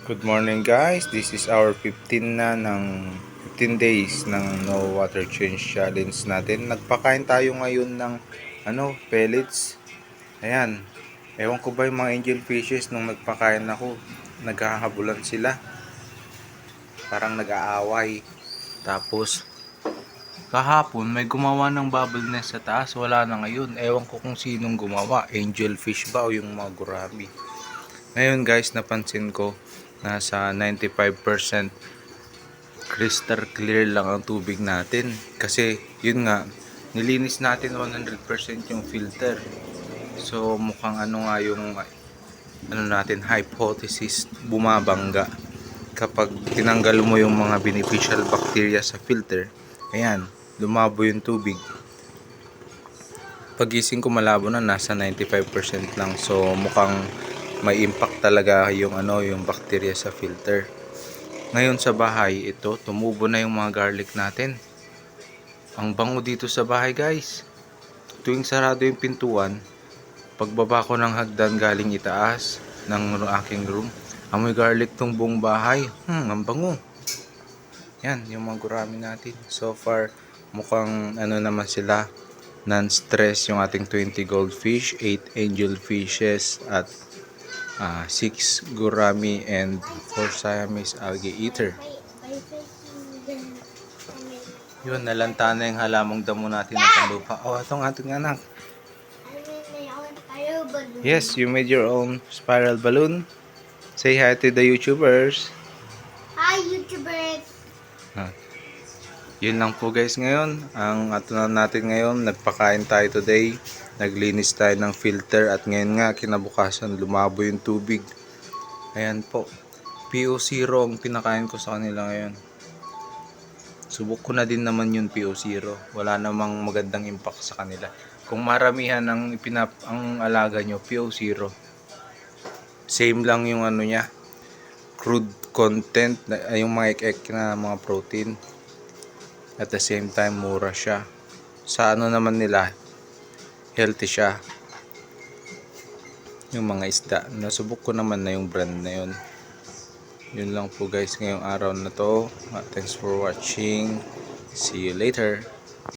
Good morning guys, this is our 15 na ng 15 days ng no water change challenge natin. Nagpakain tayo ngayon ng pellets. Ayan, ewan ko ba yung mga angel fishes nung nagpakain ako, naghahabulan sila. Parang nag-aaway. Tapos kahapon may gumawa ng bubble nest sa taas, wala na ngayon. Ewan ko kung sinong gumawa, angel fish ba o yung mga gurami. Ngayon guys, napansin ko nasa 95% crystal clear lang ang tubig natin. Kasi yun nga, nilinis natin 100% yung filter. So mukhang nga yung natin hypothesis bumabangga. Kapag tinanggal mo yung mga beneficial bacteria sa filter, ayan, lumabo yung tubig. Pagising ko malabo na, nasa 95% lang. So mukhang may impact talaga yung yung bacteria sa filter. Ngayon sa bahay, ito tumubo na yung mga garlic natin. Ang bango dito sa bahay guys. Tuwing sarado yung pintuan, pagbaba ko ng hagdan galing itaas ng aking room, amoy garlic tong buong bahay. Ang bango. Yan, yung mga gurami natin. So far, mukhang naman sila, non-stress yung ating 20 goldfish, 8 angel fishes at 6 gurami and 4 Siamese algae eater. Yun, nalanta na yung halamang damo natin ng panlupa. Oh, itong ating anak. Yes, you made your own spiral balloon. Say hi to the YouTubers. Hi, YouTubers! Yun lang po guys ngayon. Ang atunan natin ngayon, nagpakain tayo today. Naglinis tayo ng filter at ngayon nga kinabukasan lumabo yung tubig. Ayan po. PO0 ang pinakain ko sa kanila ngayon. Subok ko na din naman yung PO0. Wala namang magandang impact sa kanila. Kung maramihan ang ang alaga nyo, PO0. Same lang yung niya. Crude content, yung mga ek-ek na mga protein. At the same time, mura siya. Sa naman nila, healthy siya. Yung mga isda. Nasubok ko naman na yung brand na yun. Yun lang po guys ngayong araw na to. Thanks for watching. See you later.